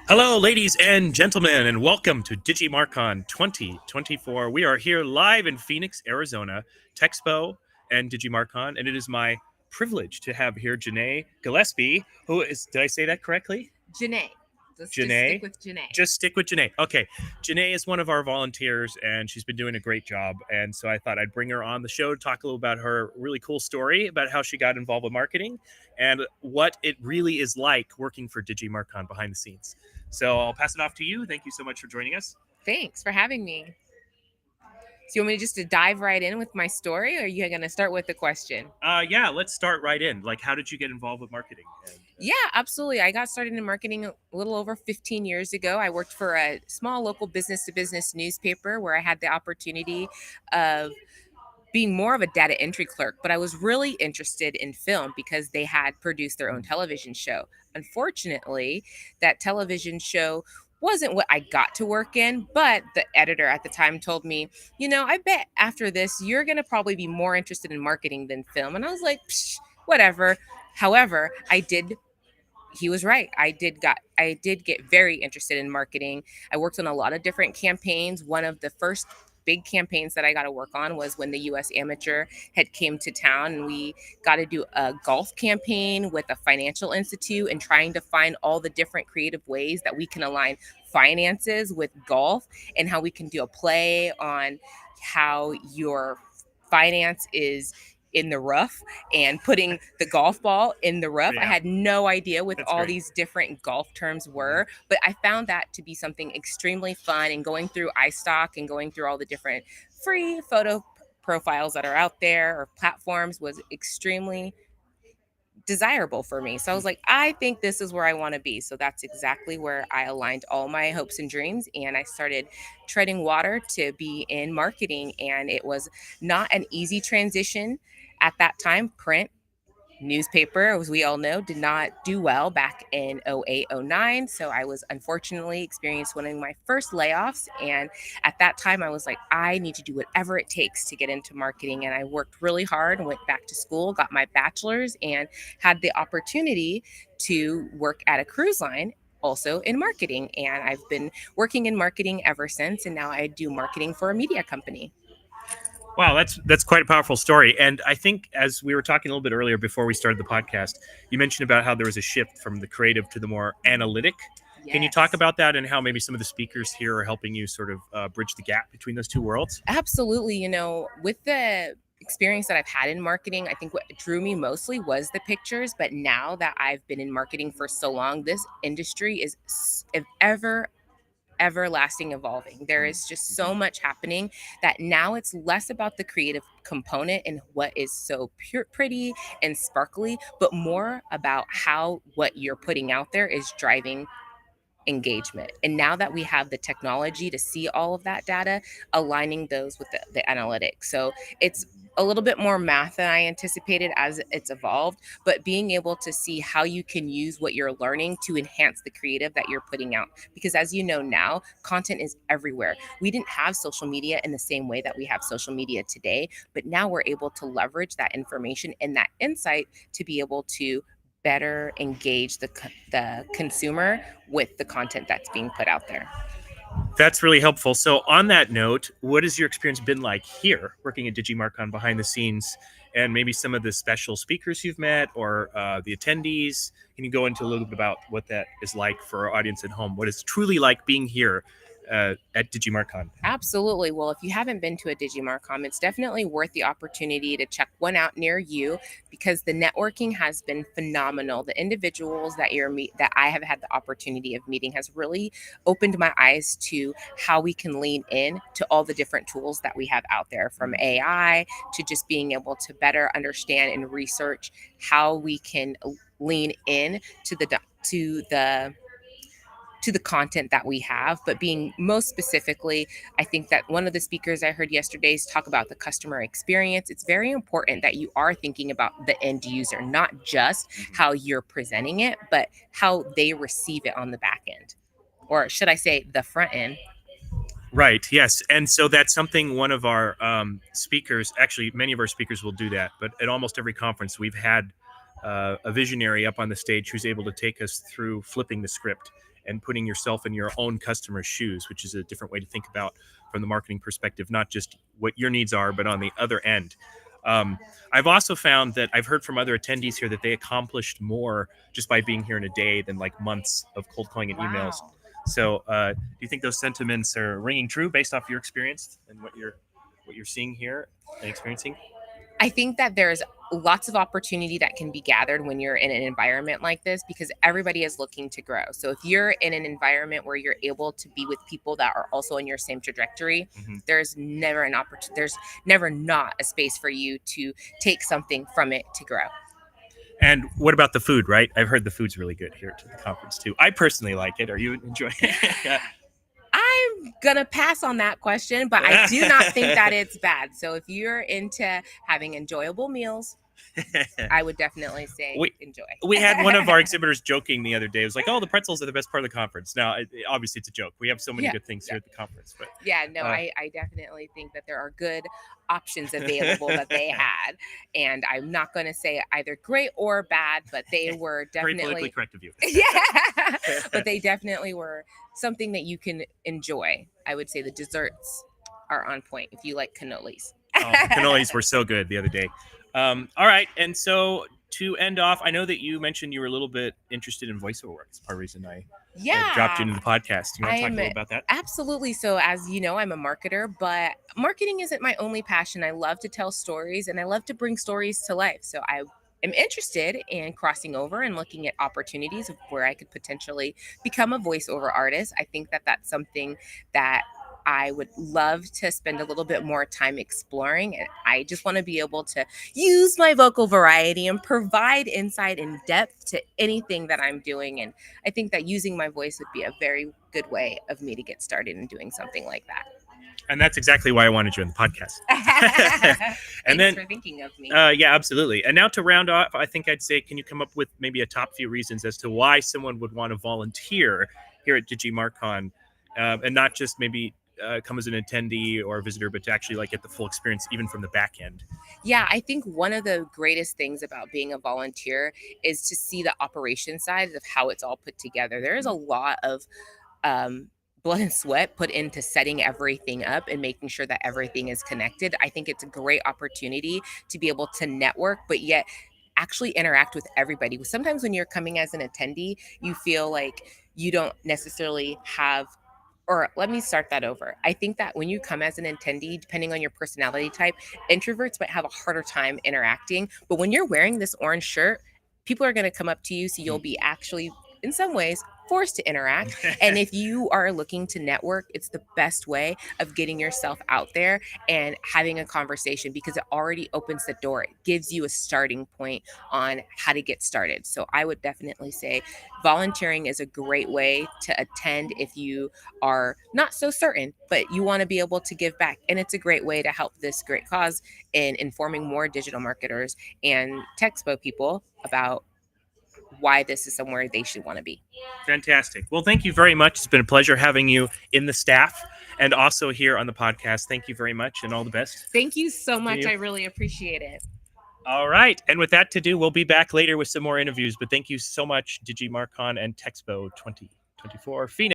Hello, ladies and gentlemen, and welcome to DigiMarCon 2024. We are here live in Phoenix, Arizona, Texpo and DigiMarCon, and it is my privilege to have here Janae Gillespie, who is, did I say that correctly? Janae. Let's just stick Janae? with Janae. Just stick with Janae. Okay. Janae is one of our volunteers, and she's been doing a great job. And so I thought I'd bring her on the show to talk a little about her really cool story about how she got involved with marketing and what it really is like working for DigiMarCon behind the scenes. So I'll pass it off to you. Thank you so much for joining us. Thanks for having me. So you want me just to dive right in with my story, or are you going to start with the question? Yeah, let's start right in. Like, how did you get involved with marketing? Yeah, absolutely. I got started in marketing a little over 15 years ago. I worked for a small local business to business newspaper where I had the opportunity of being more of a data entry clerk, but I was really interested in film because they had produced their own television show. Unfortunately, that television show wasn't what I got to work in, but the editor at the time told me, I bet after this, you're going to probably be more interested in marketing than film. And I was like, Psh, whatever. However, he was right. I did get very interested in marketing. I worked on a lot of different campaigns. One of the first big campaigns that I got to work on was when the US Amateur had came to town, and we got to do a golf campaign with a financial institute and trying to find all the different creative ways that we can align finances with golf and how we can do a play on how your finance is in the rough and putting the golf ball in the rough. I Yeah, had no idea what that's all great. these different golf terms were, but I found that to be something extremely fun. And going through iStock and going through all the different free photo profiles that are out there or platforms was extremely desirable for me. So I was like, I think this is where I want to be. So that's exactly where I aligned all my hopes and dreams. And I started treading water to be in marketing. And it was not an easy transition at that time. Print newspaper, as we all know, did not do well back in 08, 09. So I was unfortunately experienced one of my first layoffs. And at that time, I was like, I need to do whatever it takes to get into marketing. And I worked really hard and went back to school, got my bachelor's, and had the opportunity to work at a cruise line also in marketing. And I've been working in marketing ever since. And now I do marketing for a media company. Wow, that's quite a powerful story. And I think as we were talking a little bit earlier before we started the podcast, you mentioned about how there was a shift from the creative to the more analytic. Can you talk Yes. about that and how maybe some of the speakers here are helping you sort of bridge the gap between those two worlds? Absolutely. With the experience that I've had in marketing, I think what drew me mostly was the pictures. But now that I've been in marketing for so long, this industry is everlasting evolving. There is just so much happening that now it's less about the creative component and what is so pure, pretty and sparkly, but more about how what you're putting out there is driving engagement. And now that we have the technology to see all of that data, aligning those with the analytics. So it's a little bit more math than I anticipated as it's evolved, but being able to see how you can use what you're learning to enhance the creative that you're putting out. Because as you know now, content is everywhere. We didn't have social media in the same way that we have social media today, but now we're able to leverage that information and that insight to be able to better engage the consumer with the content that's being put out there. That's really helpful. So, on that note, what has your experience been like here working at DigiMarCon behind the scenes and maybe some of the special speakers you've met or the attendees? Can you go into a little bit about what that is like for our audience at home? What it's truly like being here at DigiMarCon? Absolutely. Well, if you haven't been to a DigiMarCom, it's definitely worth the opportunity to check one out near you because the networking has been phenomenal. The individuals that I have had the opportunity of meeting has really opened my eyes to how we can lean in to all the different tools that we have out there, from AI to just being able to better understand and research how we can lean in to the content that we have. But being most specifically, I think that one of the speakers I heard yesterday's talk about the customer experience. It's very important that you are thinking about the end user, not just how you're presenting it, but how they receive it on the back end, or should I say the front end. Right. Yes. And so that's something one of our speakers, actually, many of our speakers will do that. But at almost every conference, we've had a visionary up on the stage who's able to take us through flipping the script and putting yourself in your own customer's shoes, which is a different way to think about from the marketing perspective, not just what your needs are, but on the other end. Um, I've also found that I've heard from other attendees here that they accomplished more just by being here in a day than like months of cold calling and emails. Wow. So, do you think those sentiments are ringing true based off your experience and what you're seeing here and experiencing? I think that there's lots of opportunity that can be gathered when you're in an environment like this because everybody is looking to grow. So if you're in an environment where you're able to be with people that are also on your same trajectory, there's never an opportunity, there's never not a space for you to take something from it to grow. And what about the food, right? I've heard the food's really good here at the conference too. I personally like it. Are you enjoying it? I'm gonna pass on that question, but I do not think that it's bad. So if you're into having enjoyable meals, I would definitely say enjoy. We had one of our exhibitors joking the other day. It was like, "Oh, the pretzels are the best part of the conference." Now, obviously, it's a joke. We have so many good things here at the conference, but I definitely think that there are good options available that they had, and I'm not going to say either great or bad, but they were very definitely politically correct of you. Yeah, but they definitely were something that you can enjoy. I would say the desserts are on point if you like cannolis. Oh, the cannolis were so good the other day. All right, and so to end off, I know that you mentioned you were a little bit interested in voiceover work. It's part of the reason I dropped you into the podcast. Do you want to talk a little about that? Absolutely. So, as you know, I'm a marketer, but marketing isn't my only passion. I love to tell stories and I love to bring stories to life. So, I am interested in crossing over and looking at opportunities of where I could potentially become a voiceover artist. I think that that's something that I would love to spend a little bit more time exploring. And I just want to be able to use my vocal variety and provide insight and depth to anything that I'm doing. And I think that using my voice would be a very good way of me to get started in doing something like that. And that's exactly why I wanted you on the podcast. And then, thanks for thinking of me. Yeah, absolutely. And now to round off, I think I'd say, can you come up with maybe a top few reasons as to why someone would want to volunteer here at DigiMarCon, and not just maybe come as an attendee or a visitor, but to actually like get the full experience, even from the back end? Yeah, I think one of the greatest things about being a volunteer is to see the operation side of how it's all put together. There is a lot of blood and sweat put into setting everything up and making sure that everything is connected. I think it's a great opportunity to be able to network, but yet actually interact with everybody. Sometimes when you're coming as an attendee, you feel like you don't necessarily have, or let me start that over. I think that when you come as an attendee, depending on your personality type, introverts might have a harder time interacting. But when you're wearing this orange shirt, people are going to come up to you. So you'll be actually, in some ways, forced to interact. And if you are looking to network, it's the best way of getting yourself out there and having a conversation because it already opens the door. It gives you a starting point on how to get started. So I would definitely say volunteering is a great way to attend if you are not so certain, but you want to be able to give back. And it's a great way to help this great cause in informing more digital marketers and Texpo people about why this is somewhere they should want to be. Fantastic. Well, thank you very much. It's been a pleasure having you in the staff and also here on the podcast. Thank you very much and all the best. Thank you so much. I really appreciate it. All right. And with that to do, we'll be back later with some more interviews. But thank you so much, DigiMarCon and Texpo 2024 Phoenix.